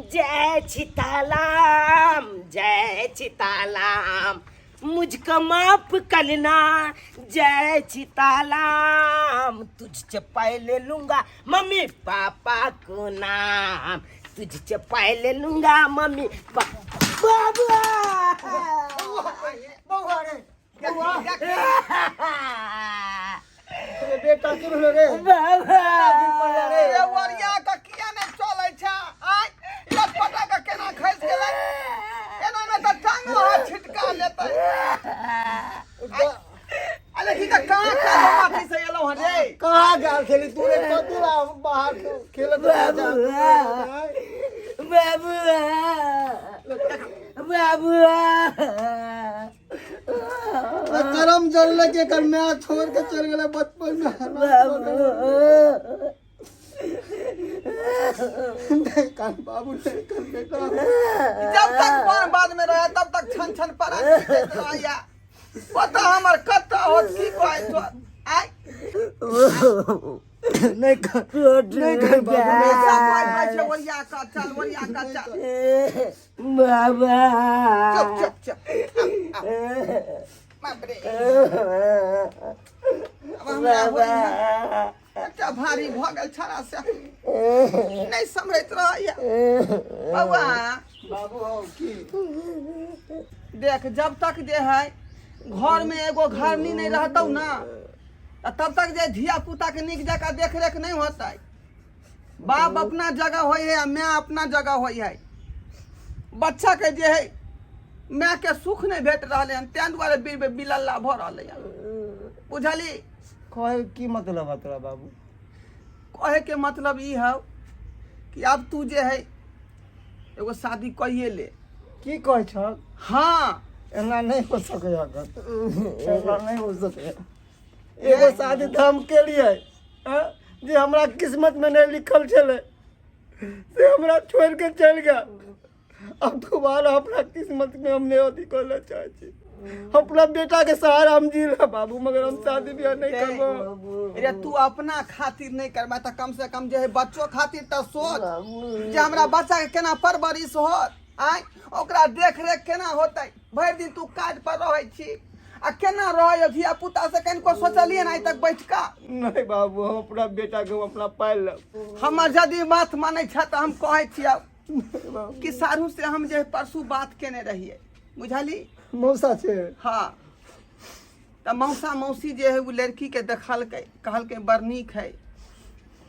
जय चितालाम जय चितालाम, मुझको माफ करना जय चितालाम। तुझसे पहले लूंगा मम्मी पापा को नाम, तुझसे पहले लूंगा मम्मी पापा। बेटा की भेलो रे बाबा रे वरिया का किया ने चलै छ आय लटपटा का केना खैस गेलै एना में त टांग हाथ छिटका लेतै अरे की का माथी से एलो ह रे कहाँ गाल खेली तू रे कदू बाहर खेलत करम जल के कर मैं छोड़ के चल गए बचपन में नहीं कान बाबू नहीं कर बेटा जब तक बाद में रहा तब तक छन छन पर आया पता हमर कत्ता होत की कहै तो आय नहीं कर बाबू नहीं ऐसा कर कोई कहै छै वरिया का चल वरिया का चल बाबा चुप चुप चुप बाप रे अब हमरा होइना एकटा भारी भ गेल छड़ा से नहीं समझैत रहैया बौआ बाबू हो की देख जब तक जे है घर में एगो घरनी नहीं रहतौ ना तब तक जे धिया पुता के नीक जगह देख रेख नहीं होता। बाप अपना जगह होई है माँ अपना जगह होई है। बच्चा के जे है माँ के सुख नहीं भेट रहा है तें दुआरे बिलल्ला भ रहा है बुझली। कहे की मतलब है तोरा बाबू कहे के मतलब ई है कि अब तू जे है एगो शादी कहिए ले। की कहे छ हाँ एना नहीं हो सके एना नहीं हो सके एगो शादी तो हम के लिए जे हमरा किस्मत में नहीं लिखल छले से हमरा छोड़ के चल गया। अब दोबारा अपना किस्मत में हमने अथी करना चाहे छी। अपना बेटा के सहारा हम जी रहे बाबू मगर हम शादी ब्याह नहीं करबो। अरे तू अपना खातिर नहीं करबा त कम से कम जे है बच्चों खातिर त सोच जे हमरा बच्चा के केना परवरिश होत आय ओकरा देख रेख केना होतै। भर दिन तू काज पर रहै छी आ केना रहै धिया पुता से कनिको सोचलिए ना तक बैठ का नहीं बाबू हम अपना बेटा के अपना पाल लब। हमर यदि बात मानै छ त हम कहै छियै कि सारू से हम जे परसू बात केने रहिए बुझली। मौसा छे हाँ त मौसा मौसी जे है वो लड़की के देखल के कहल के बड़ नीक है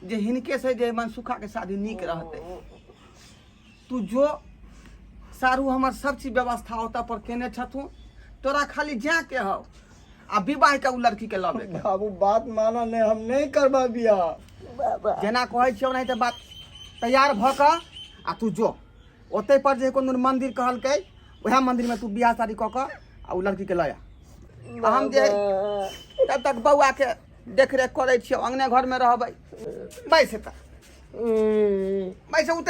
जे हिनके से जे मनसुखा के शादी नीक रहते। तू जो सारू हमर सब चीज व्यवस्था होता पर केने छथुन तोरा खाली जा के हो आ विवाह के उ लड़की के लबे के बाबू बात माना नहीं हम नहीं करबा बियाह। जेना कहै छियौ नहीं त बात तैयार भ क आ तू जो ओते पर जे कोनो मंदिर कहल के वह मंदिर में तू बियाह शादी क क आ उ लड़की के लया। हम जे तब तक बौआ के देख रेख करे छियौ अंगने घर में रहबै बैस त बैस उठ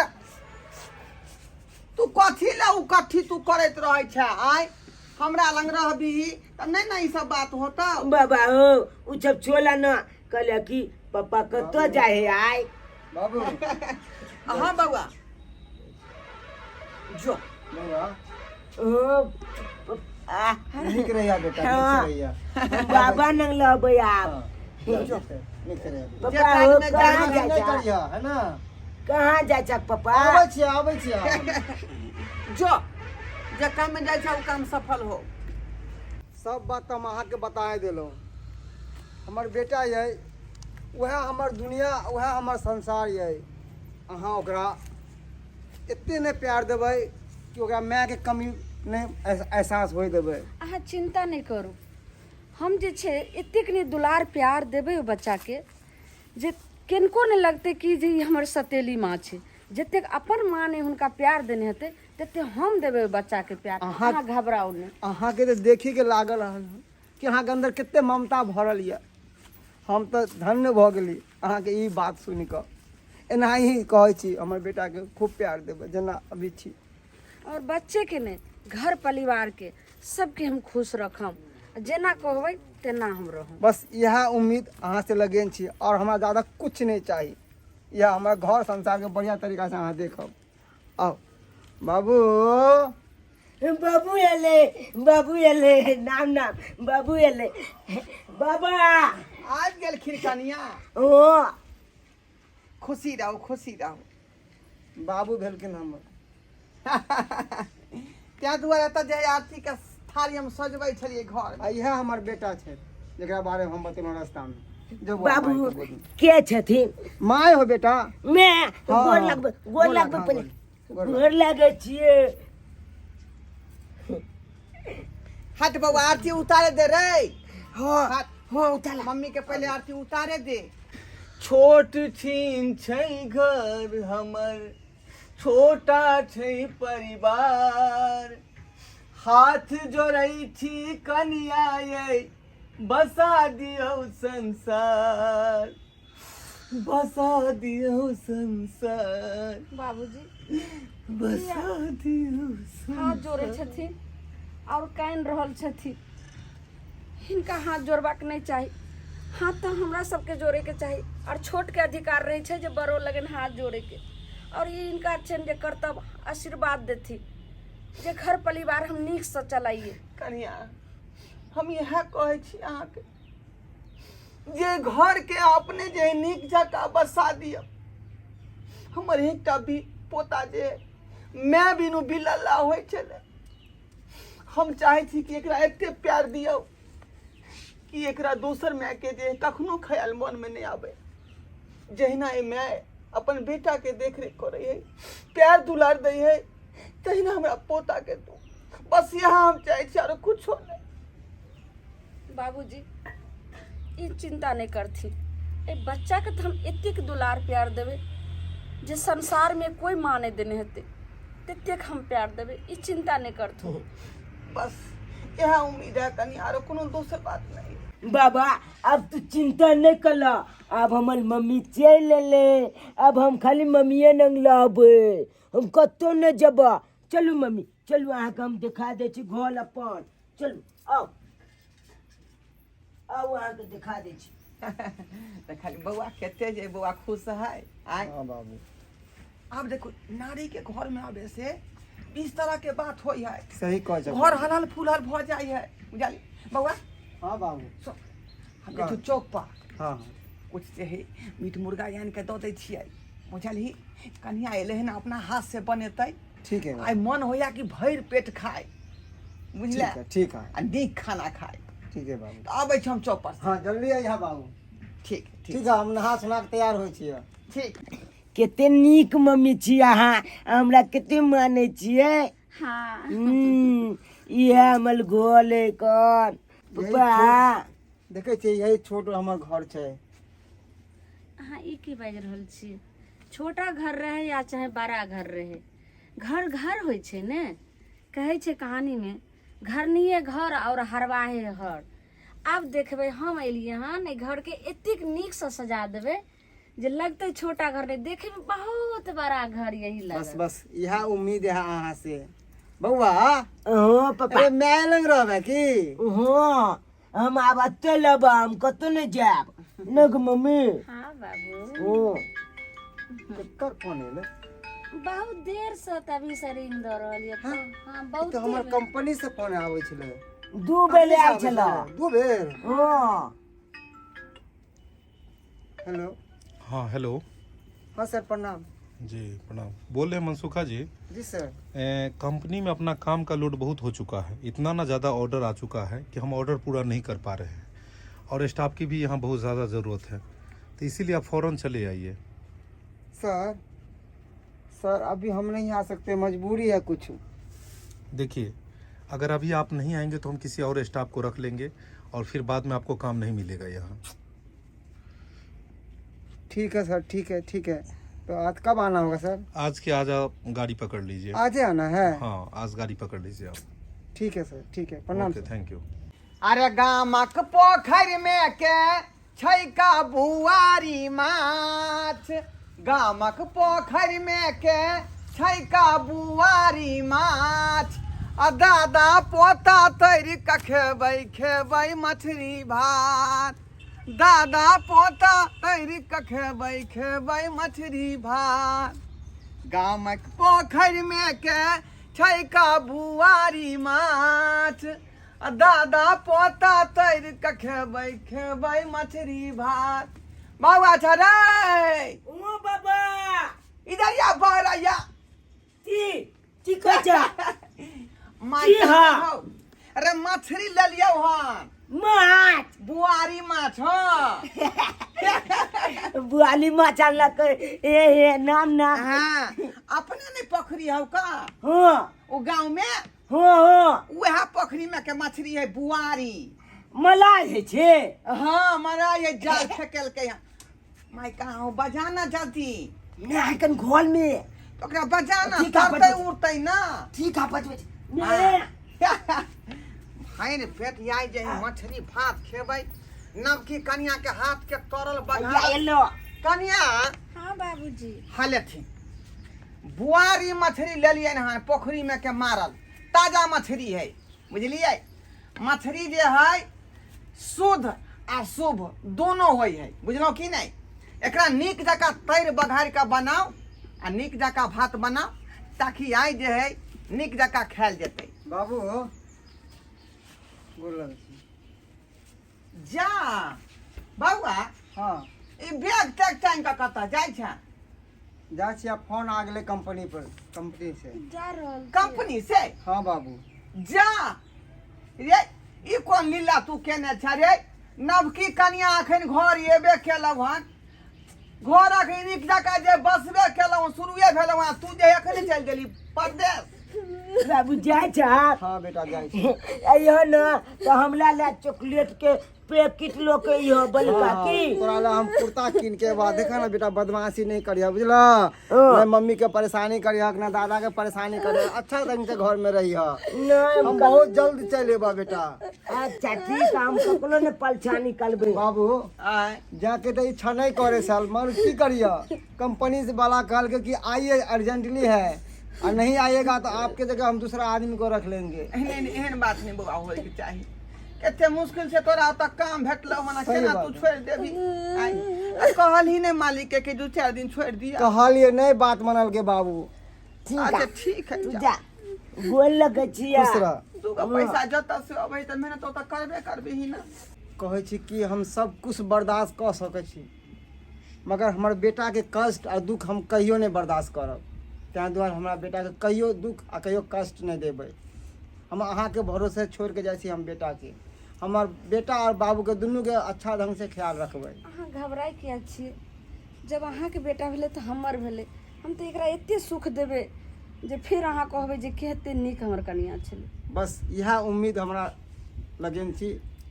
तू कथी ला उ कथी तू करैत रहै छ आय हमरा लंग रहबी त नहीं ना ई सब बात होता। बाबा हो उ जब छोला न कहले कि पापा कतो जाए है आय बाबू हाँ बौआ जो बउआ ओ निक रहिया बेटा हाँ। निक रहिया बाबा नंग लबे आप जो निक रहिया पापा हो जे कहाँ नहीं जाए करिया है ना कहाँ जाए छक पापा आबै छी जो जे काम में जाय छ उ काम सफल हो। सब बात हम अहाँ के बताए देलो। हमर बेटा ये वह हमर दुनिया वह हमर संसार ये। अहाँ ओकरा एते ने प्यार देबै कि ओकरा माय के कमी नहीं एहसास होय देबै। अहाँ चिंता नहीं करू हम जे छै एतेक ने दुलार प्यार देबै ओ बच्चा के जे किनको नहीं लगते कि जे ई हमर सतेली माँ छै। जतेक अपन माँ ने हुनका प्यार देने हेतै तते हम देबै बच्चा के प्यार। अहाँ- अहाँ घबराउ नहीं। अहाँ के तो देखी के लागल रहल कि अहाँ के अंदर कितने ममता भरल ये। हम तो धन्य भ गेली अहाँ के ई बात सुनि क। एनाही कहै छी हमर बेटा के खूब प्यार देबै जेना अभी छी। और बच्चे के नहीं घर परिवार के सबके हम खुश रखम जेना कहबै तेना हम रहम। बस यह उम्मीद अहाँ से लगेन छी और हमरा ज़्यादा कुछ नहीं चाहिए। यह हमारा घर संसार के बढ़िया तरीका से अहाँ देखब। आओ बाबू बाबू एले नाम बाबू एले बाबा आज गेल खिरकनिया ओ खुशी रहो बाबू भेलखिन हमर त्या दुआरे एतऽ जे आरती के थाली हम सजबै छलियै घर आ इएह हमर बेटा छै जकरा बारे में हम बतेलहुँ रास्तामे जो बाबू के छथिन माय हो बेटा मैं हाँ, गोर लगबै हाँ, पहिले गोर गोर लागै छियै हट बउआ आरती उतारे दे रे हाँ हट हाँ उतार मम्मी के पहले आरती उतारे दे छोट छीन छै घर हमर छोटा छै परिवार हाथ जोड़ै छी कनिया ये बसा दियौ संसार बसा दियौ संसार बाबूजी बसा दियौ हाथ जोड़े छथिन और कान रहल छथिन हिनका हाथ जोड़बाक नहीं चाही हाथ तो हमरा सबके जोड़े के चाही और छोट के अधिकार रहे छै जे बड़ो लगन हाथ जोड़े के और ये इनका छन जे कर्तव्य आशीर्वाद देथी जे घर परिवार हम नीक से चलाइए कनिया हम यह कहै छी अहाँके जे घर के अपने जे नीक जकाँ बसा दिय हमर एकटा भी पोता जे मैं बिनु बिलल्ला होइ छलै हम चाहै छी कि एकरा एते प्यार दियौ कि एकरा दोसर माय के जे कखनो ख्याल मन में नहीं आवे जहिना ए माय अपन बेटा के देख रेख करे है प्यार दुलार दे है तहिना हमरा पोता के दू बस यहाँ हम चाहे छी और कुछ नहीं बाबूजी ई चिंता नहीं करथी ए बच्चा के तो हम एतेक दुलार प्यार देवे जे संसार में कोई माँ नहीं देने हेते ततेक हम प्यार देवे ई चिंता नहीं करथू बस यह उम्मीद है कनी आरो कोनो दोसर बात नहीं बाबा अब तू चिंता नहीं कर अब हमार मम्मी चल ले अब हम खाली मम्मीए नंग लाबे हम कतो न जबा चलू मम्मी चलू अहाँके हम दिखा दे छी घर अपन चलू आओ आओ अहाँके दिखा दे छी तो खाली बउआ कहते जे बउआ खुश है आय हाँ बाबू अब देखो नारी के घर में आवे से इस तरह के बात होई है सही कह घर हलाल फुलाल भ जाई है बुझाली बउआ हाँ बाबू सो हम देखो चौक पर हाँ कुछ जे है मीट मुर्गा यान के दऽ दै छियै बुझली कन्या एले है ना अपना हाथ से बनेतै ठीक है आइ मन होया कि भरि पेट खाए बुझले ठीक है आ नीक खाना खाए ठीक है बाबू तो आबै छी हम चौक पर हाँ जल्दी अइहा बाबू ठीक ठीक है हम नहा सुना के तैयार होइ छियै ठीक कते नीक मम्मी छी अहाँ हमरा कते मानै छियै हाँ इहे हमर घर है कौन पप्पा देखै छियै यही छोट हमर घर छै अहाँ ई की बाजि रहल छी छोटा घर रहे या चाहे बड़ा घर रहे घर घर होइ छै ने कहै छै कहानी में घरनिए घर और हरवाहे हर आब देखबै हम एलियै हन एहि घर के एतेक नीक से सजा देबै जे लगते छोटा घर नहीं देखे में बहुत बड़ा घर यही बस लगे बस यह उम्मीद है अहाँ से बउआ हाँ पप्पा अरे मैं लग रहबै की हाँ हम आब अते लब हम कतौ नहीं जाब न ग मम्मी हाँ बाबू ओ केकर फोन एलै बहुत देर से तभी से रिंग दऽ रहल ये तो हाँ बहुत तो हमर देर। कंपनी से फोन आबै छलै दू बेले आयल छला दू बेर हाँ हेलो हाँ हेलो हाँ सर प्रणाम जी प्रणाम बोल रहे हैं मनसुखा जी जी सर कंपनी में अपना काम का लोड बहुत हो चुका है इतना ना ज़्यादा ऑर्डर आ चुका है कि हम ऑर्डर पूरा नहीं कर पा रहे हैं और स्टाफ की भी यहाँ बहुत ज़्यादा ज़रूरत है तो इसीलिए आप फ़ौरन चले आइए सर सर अभी हम नहीं आ सकते मजबूरी है कुछ देखिए अगर अभी आप नहीं आएंगे तो हम किसी और स्टाफ को रख लेंगे और फिर बाद में आपको काम नहीं मिलेगा यहाँ ठीक है सर ठीक है तो आज कब आना होगा सर आज के आज आप गाड़ी पकड़ लीजिए आज ही आना है हाँ आज गाड़ी पकड़ लीजिए आप ठीक है सर ठीक है प्रणाम ओके सर थैंक यू अरे गामक पोखरि में के छै का बुआरी माछ गामक पोखरि में के छै का बुआरी माछ आ दादा पोता तैर के खेबै मछली भात दादा पोता तैर के खेबै मछली भात गामक पोखरि में के छै का बुआरी माछ आ दादा पोता तैर के खेबै मछली भात। बाबा छ रे, ओ बाबा इधर या बाहर या की कहै छ माछ की हाँ? अरे मछली ले लियो हन, माछ बुआरी माछ। हाँ बुआली माछ आनलक ए नाम हाँ, अपने नहीं पोखरी हौ का हाँ वो गांव में, हाँ वह पोखरी में के मछली है बुआरी। मलाई है छे। हाँ मरा ये जाल फेंकल के यहाँ। मैं कहा हूँ बजाना जल्दी, नहीं कन घोल में तो ओकरा बजाना ठीक है, तरते बज- उड़ते ना। ठीक है बजबै भाई ने पेट आई जे मछली भात खेबै, नवकी कन्या के हाथ के तरल या बना एलो कन्या हाँ बाबूजी। हालेथिन बुआरी मछली ले लिए ना पोखरी में के मारल ताजा मछली है, बुझलिए। मछली जे है शुद्ध आ शुभ दोनों होय है, बुझलो कि नहीं। एकरा नीक जका तैर बघार के बनाओ आ नीक जका भात बनाओ, ताकि आई जे है नीक जका खायल जेतै। बाबू गोर लगै छी। जा बौआ, हाँ ई बैग टैग टाइम का कतऽ जाइ छै? जा छी, अब फोन आ गेलै कंपनी पर, कंपनी से। जा रहल कंपनी से? हाँ बाबू। जा रे, ई कोन लीला तू केने छ रे? नवकी कन्या अखन घर एबे केलौ हन, घर अखन नीक जका जे बसबे केलौ, शुरुए भेलौ हन, तू जे एखन चलि गेली परदेश। बाबू जाय छ। हाँ बेटा जाइ छी। अइहो न तो हमला ला चॉकलेट के पैकेट लो के इहो बलका की तोरा ला हम कुर्ता कीन के बाद देखा ना बेटा, बदमाशी नहीं करिया बुझला, ना मम्मी के परेशानी करिया ना दादा के परेशानी करिया, अच्छा ढंग से घर में रहिया। नहीं हम बहुत जल्द चले बा बेटा। अच्छा ठीक है, हम ककरो ने परेशानी करबे। बाबू आय जाके तो इच्छा नहीं करे साल, मगर की करिया, कंपनी से वाला कहल के कि आइए अर्जेंटली है, और नहीं आइएगा तो आपके जगह हम दूसरा आदमी को रख लेंगे। एहन बात नहीं बौआ होय के चाही। कते मुश्किल से तोरा ओतऽ काम भेटलौ मना, सही केना बात तू है। छोड़ि देबी? आय कहल ही नहीं मालिक के कि 2-4 दिन छोड़ दिया। कहलिए नहीं बात मनल के बाबू। ठीक अच्छा है ठीक है, जा बोल लगे छिया। खुश रह। दूगो पैसा जतऽ से अबै तऽ मेहनत ओतऽ करबे करबी ही ना। कहै छी कि हम सब कुछ बर्दाश्त कऽ सकै छी, मगर हमर बेटा के कष्ट और दुख हम कहियो नहीं बर्दाश्त करब। ताहि दुआरे हमरा बेटा के कहियो दुख आ कहियो कष्ट नहीं देबै। हम अहाँ के भरोसे छोड़ के जाइ छी हम बेटा के। हमर बेटा और बाबू के दुनू के अच्छा ढंग से ख्याल रखबै। अहाँ घबराई किया छियै? जब अहाँके बेटा भेलै तऽ हमर भेलै। हम तऽ एकरा एते सुख देबै जे फिर अहाँ कहबै जे कते नीक हमर कनिया छलै। बस यह उम्मीद हमरा लगेन छी,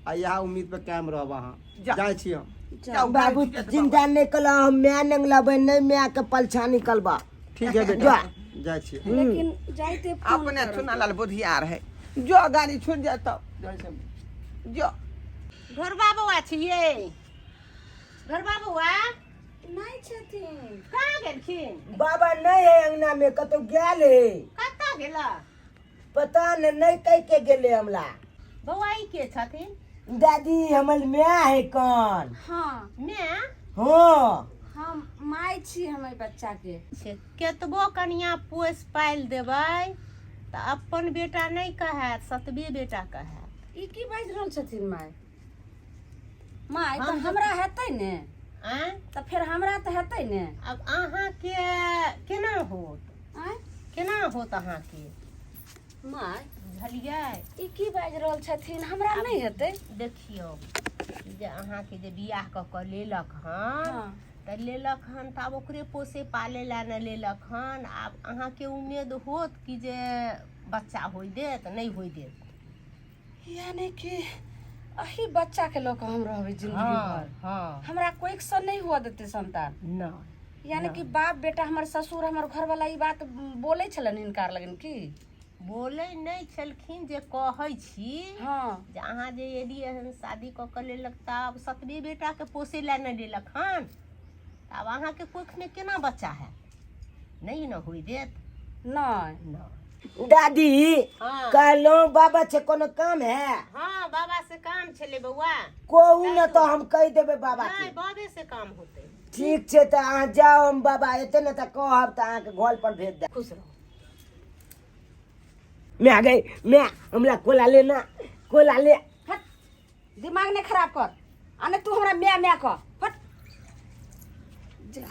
आ यह उम्मीद पे कायम रहब। अहाँ जा। जाइ छी हम। जाओ, बाबू ठीक है तो चिंता नहीं कला, हम मैं नंग लबे नहीं मैं के परेशानी करबा। ठीक है बेटा, जा। जाइ छी। लेकिन जाइते फोन अपने करब। चुना लाल बुधियार है, जो गाड़ी छूट जाए तब जो। घरबा बौआ छियै? घरबा बौआ नहीं छथिन। कहाँ गेलखिन? बाबा नहीं है अंगना में, कतो गेल है, कतऽ गेला? पता नहीं कह के गेले हमला। बौआ ई के छथिन? दादी हमर मैं है कौन। हाँ माय हाँ हम माय छी हमर बच्चा के। छै, केतबो कनिया पोस पालि देबै तऽ अपन बेटा नहीं कहत, सतबे बेटा कहत। ई की बाजि रहल छथिन माय? माय तऽ हम हमरा हेतै ने, आँय तऽ फेर हमरा तऽ हेतै ने। अब अहाँके केना होत? आँय केना होत अहाँके? माय बुझलियै? ई की बाजि रहल छथिन? हमरा नहीं हेतै। देखियौ जे अहाँके जे बियाह कऽ कऽ लेलक हन, हाँ तऽ लेलक हन तऽ आब ओकरे पोसे पाले ला न लेलक हन। आब अहाँके उम्मीद होत कि जे बच्चा होई देत, नहीं होई देत। यानी कि अही बच्चा के लऽ कऽ हम रहबै जिंदगी भर। हाँ हमरा कोई सन नहीं हुआ देते संतान। नहीं यानी कि बाप बेटा हमर ससुर हमर घर वाला ई बात बोले छलन हिनकार लगन की? बोले नहीं छलखिन, जे कहै छी हाँ जे अहाँ जे एलियै हन शादी कऽ के लेलक तऽ आब सतबे बेटा के पोसे ला न लेलक हन, तऽ आब अहाँके कोख में केना बच्चा है? नहीं न होई देत। नहीं न। दादी हाँ कहलो बाबा से कोनो काम है? हाँ बाबा से काम छले बौआ। कोहू न तो हम कह देबे बाबा नहीं के। बाबे से काम होते। ठीक छे तो अहाँ जाओ, हम बाबा एते न तो कहब तो अहाँ के घर पर भेज दे। खुश रहो। मैं आ गई, मैं हमरा कोला लेना, कोला ले। हट, दिमाग नहीं खराब कर। आने तू हमरा म्या म्या कह। हट जा।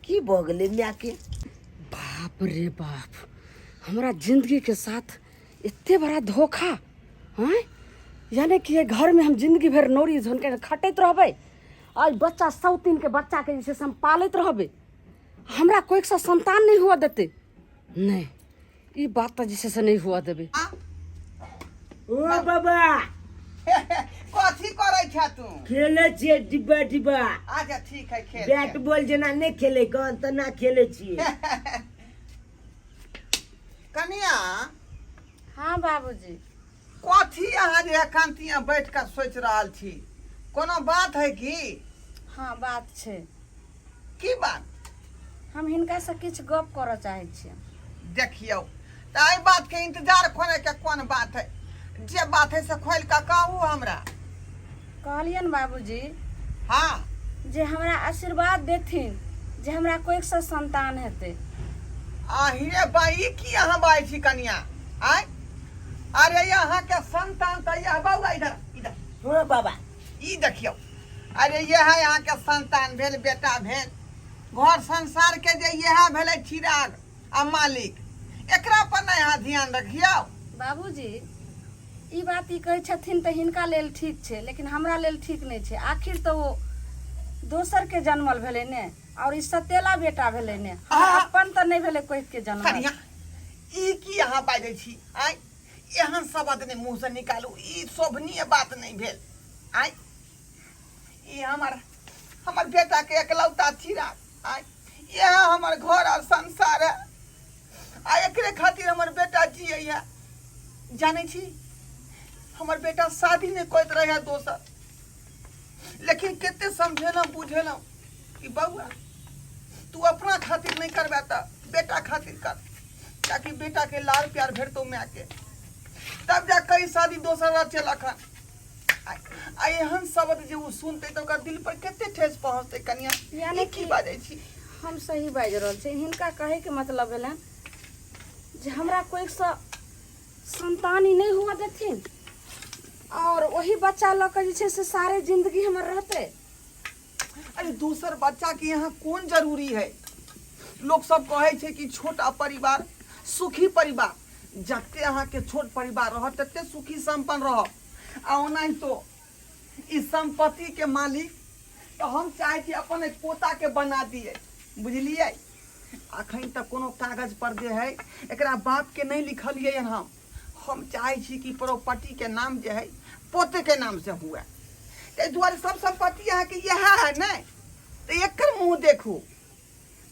की बगले मैं के बाप रे बाप, हमारा जिंदगी के साथ इतने बड़ा धोखा। हाँ, यानी कि ये घर में हम जिंदगी भर नौरी झोन के खटैत रहबे। आज बच्चा 103 के बच्चा के जैसे हम पालत रहबे, हमरा कोई सा संतान नहीं हुआ देते। नहीं, ये बात तो जैसे से नहीं हुआ देबे। ओ बाबा कथी करै छ तू? खेले छिए डिब्बा डिब्बा। अच्छा ठीक है, खेल बैट बॉल जना नहीं खेले कौन तो ना खेले छिए। कनिया हाँ बाबूजी। कथी अहाँ जे एकांतिया बैठ कर सोच रहल छी? कोनो बात है की? हाँ बात छे। की बात? हम हिनका से किछ गप करऽ चाहे छियै। देखियो त एहि बात के इंतजार करे के कोन बात है? जे बात है से खोल के कहू हमरा। कहलियन बाबूजी हाँ, जे हमरा आशीर्वाद देथिन जे हमरा कोई सा संतान हेते। अहिरे बाई की अहाँ बाई छी कनिया? आय अरे यहाँ के संतान तो यह बउआ इधर इधर हाँ बाबा, ई देखियो। अरे यह है यहाँ के संतान भेल, बेटा भेल। घर संसार के जे यह भेले चिराग आ मालिक, एकरा पर नहीं यहाँ ध्यान रखियो। बाबूजी ई बात ई कहै छथिन तऽ हिनका लेल ठीक छै, लेकिन हमरा लेल ठीक नहीं छै। आखिर तो वो दोसर के जन्मल भेलै ने, और ई सतेला बेटा भेलै ने, अपन तऽ नहीं भेलै कोई के जन्म। कनिया ई की यहाँ बाजै छी? आय एहन शब्द ने मुंह से निकालू, ई शोभनीय बात नहीं भेल। आय ई हमर बेटा के एकलौता चिराग, आय यह हमर घर और संसार है। आ एकरे खातिर हमर बेटा जिये है। जाने छी हमर बेटा शादी नहीं करत रहे दोसर, लेकिन केते समझेलम बुझेलम कि बउआ तू अपना खातिर नहीं करबे त बेटा खातिर कर, ताकि बेटा के लाड़ प्यार भेटतो माय के, तब जा कई शादी दोसर रचे लखन। आ एहन शब्द जे उ सुनते तो ओकर दिल पर केते ठेस पहुंचते कनिया? यानी की कि बाजै छी? हम सही बाजि रहल छी। हिनका कहे के मतलब भेलन जे हमरा कोई सा संतान ही नहीं हुआ देथिन, और वही बच्चा लऽ के जे छै से सारे जिंदगी हमर रहते। अरे दूसर बच्चा के यहाँ कौन जरूरी है? लोग सब कहे छे कि छोटा परिवार सुखी परिवार। जते अहाँ के छोट परिवार रह तते सुखी संपन्न रह। आ ओनाही तो इस संपत्ति के मालिक तो हम चाहे छी अपन एक पोता के बना दिए, बुझलिए? अखन तक कोनो कागज पर जे है एकरा बाप के नहीं लिखलिए। हम चाहे छी कि प्रॉपर्टी के नाम जे है पोते के नाम से हुए। ते दुआरे सब संपत्ति यहाँ के यह है न, तो एकर मुंह देखू,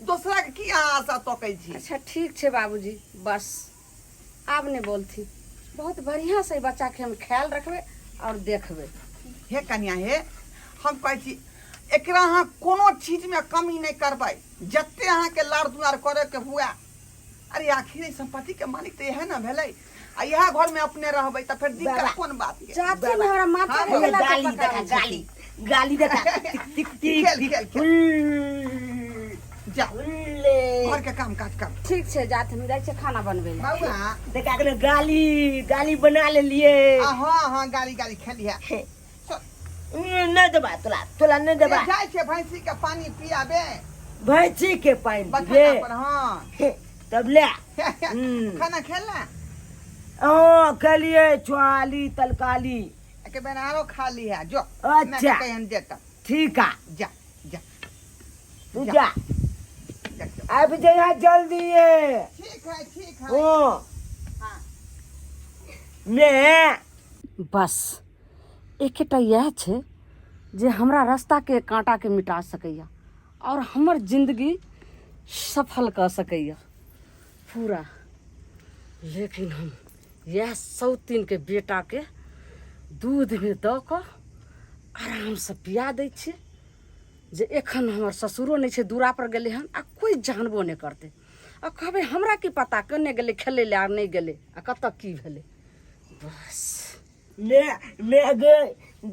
दूसरा के की अहाँ आशा तकै छी? अच्छा ठीक छै बाबूजी, बस आब नहीं बोलती। बहुत बढ़िया से बच्चा के हम ख्याल रखबे और देखबे। हे कन्या हे, हम कहै छी एकरा अहाँ कोनो चीज में कमी नहीं करबै, जते अहाँ के लाड़ दुआर करे के हुए। अरे आखिर ई संपत्ति के मालिक तो यह ना भेलै। आ यह घर में अपने रहबै त फिर दिक्कत कोन बात के? जाति में हमरा माथा में गाली गला के देखा, पकाबै गाली गाली देखा। टिक टिक टिक खेल, टिक। खेल, खेल। उल्ल, जा उल्ले। घर के काम काज कर। ठीक छै, जात हम जाइ छै खाना बनबै ले। बउआ देखा के गाली गाली बना ले लिए। हाँ हाँ गाली गाली खेलिया। नहीं देबा तोला, तोला नहीं देबा। जाय छे भैंसी के पानी पियाबे भैंसी के पानी बखाना दे पर। हाँ तब ले। खाना खेलना हाँ खलिए, छुआली तलकाली। के बनारो खा ली है जो। अच्छा। मैं कहन देता ठीक है, जा जा तू जा। जा देखियो। अब जया जल्दी है। ठीक है ठीक है। हाँ हाँ। मैं बस एकेटा यह छै जे हमरा रास्ता के कांटा के मिटा सकैया और हमर जिंदगी सफल कर सकैया पूरा। लेकिन हम यह 103 के बेटा के दूध में दऽ कऽ आराम से पिया दै छियै जे एखन हमर ससुरो नहीं छै, दूरा पर गेलै हन आ कोई जानबो नहीं करते। आ कहबै हमरा की पता कने गेलै खेलै ले आ नहीं गेलै आ कतऽ की भेलै। बस मैं गए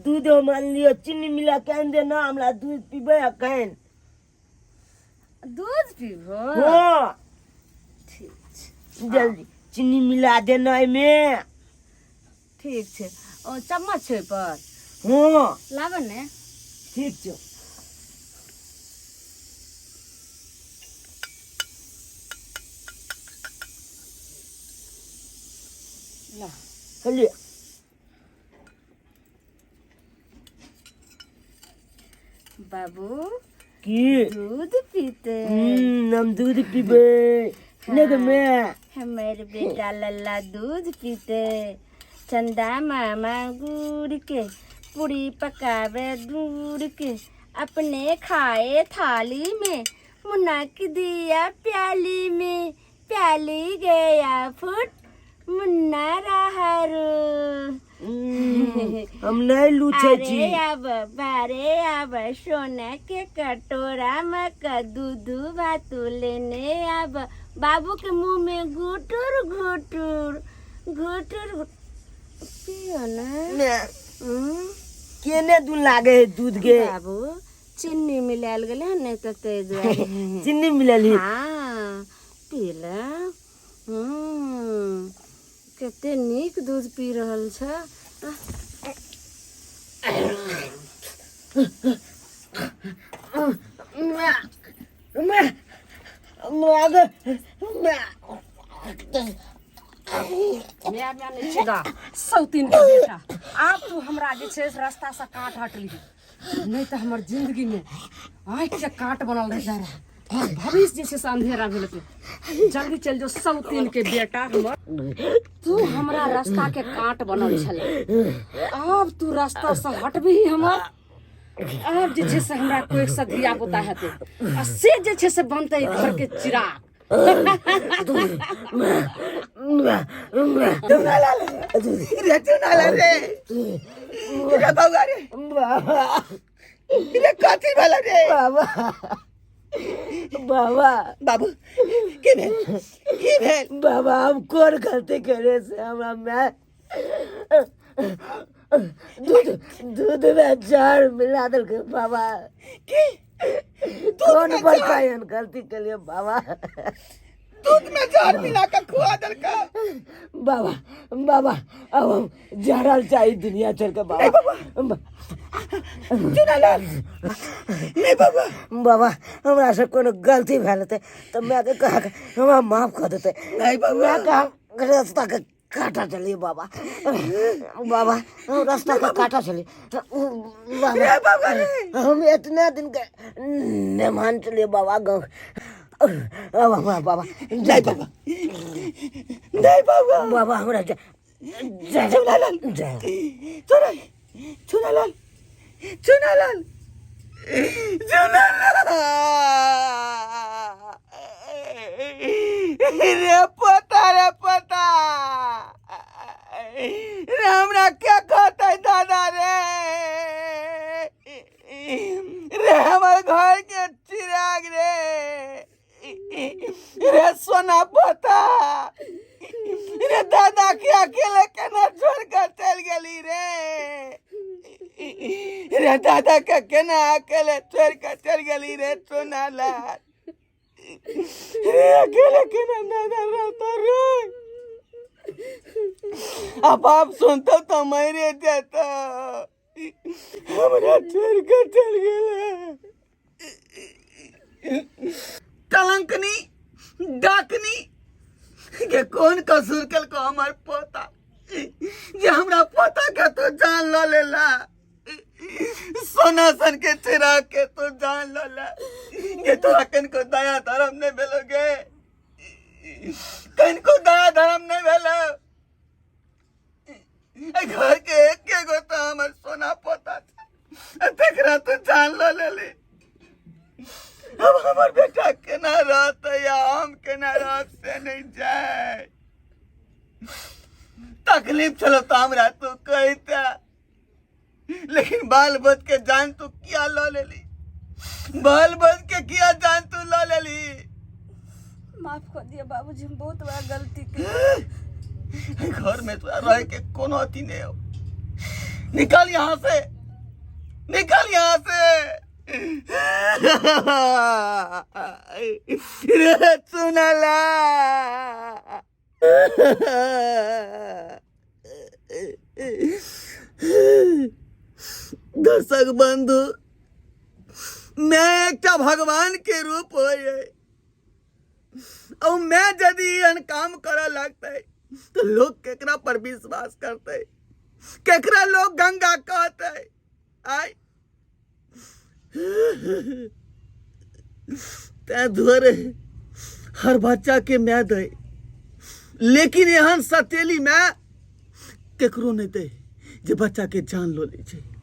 दूध मान लियो, चीनी मिला के आन देना, हमरा दूध पीबे अखन। दूध पीबो हाँ ठीक छै जल्दी चीनी मिला देना में। ठीक छै ओ चम्मच छै पर हाँ लाबऽ ने ठीक छै। ला चलिए बाबू की दूध पीते हम दूध पीबे नहीं तो मैं हमारे बेटा लल्ला दूध पीते। चंदा मामा गुड़ के पूरी पकावे दूध के अपने खाए थाली में मुन्ना की दिया प्याली में प्याली गया फुट मुन्ना रहा रो। हम नहीं लूचे छी। बारे अब सोना के कटोरा में दूध भातू लेने अब बाबू के मुंह में घुटुर घुटुर घुटुर पियो ना। केने दूध लागे है दूध के बाबू चीनी मिलाल गेले हन नहीं तो ते दुआरे चीनी मिलली। हाँ पीला कते नीक दूध पी रहल छ। सौतीन के बेटा आप तू हमरा जे छै से रास्ता से काट हटली नहीं तो हमर जिंदगी में आँख के काट बनल रह जा रहा भविष्य जे छै से अंधेरा भेल ते जल्दी चल जो सौतीन के बेटा हमर तू हमरा रास्ता के काट बनल छले अब तू रास्ता से हटबी हमर अब जे छै से हमरा कोई से धिया पुता हेतै आ से जे छै से बनतै घर के चिराग। रे चुनाला रे रे बाबा रे रे कथी भेल रे बाबा बाबू की भेल बाबा हम कौन गलती करे से हमरा मैं दूध में जहर मिला दल के बाबा की कौन बतायन गलती के लिए बाबा दूध में जहर मिला के खुआ दल का बाबा बाबा अब हम जहरल चाहिए दुनिया चल के बाबा चुनाला नहीं बाबा बाबा हमरा से कोनो गलती भेल हेतै तो मैं के कहा के हमरा माफ कर देते। नहीं बाबा मैं कहा रास्ता के काटा चलिए बाबा बाबा हम रास्ता का काटा चलिए बाबा हम इतने दिन के मेहमान चलिए बाबा गाँव अब हमारा बाबा नहीं बाबा नहीं बाबा बाबा हमरा चुनालाल चुनालाल चुनालाल चुनालाल रे पता रे हमरा क्या कहता है दादा रे हमारे घर के चिराग रे सोना पोता रे दादा के अकेले केना छोड़ कर चल गली रे दादा के केना अकेले छोड़ कर चल गली रे सोना लाल रे अकेले केना दादा रहता रे अब आप सुनते तो मेरे जाता हमरा छोड़ कर चल गया कलंकनी डाकनी के कौन कसूर कल को हमार पोता जे हमरा पोता के तो जान लो लेला सोना सन के चिराग के तो जान लो ला ये तो कन को दया धर्म नहीं भेलोगे कन को दया धर्म नहीं भेलो घर के एक गो तो हमार सोना पोता था तेकरा तो जान लो ले अब हमार बेटा केना रहता या हम केना रहत से नहीं जाए तकलीफ चलो तो हमरा तो कहता लेकिन बाल बच के जान तू क्या लो ले ली बाल बच के क्या जान तू लो ले ली माफ कर दिया बाबूजी हम बहुत बड़ा गलती की। घर में तो रह के कोनो अथी नहीं हो निकल यहाँ से रे सुनला दर्शक बंधु मैं एक भगवान के रूप हो और मैं यदि एहन काम करे लगते तो लोग केकरा पर विश्वास करते, केकरा लोग गंगा कहते। आय तै दुआरे हर बच्चा के मैं दे, लेकिन एहन सतेली मैं केकरो नहीं दे जे बच्चा के जान लो ले छै।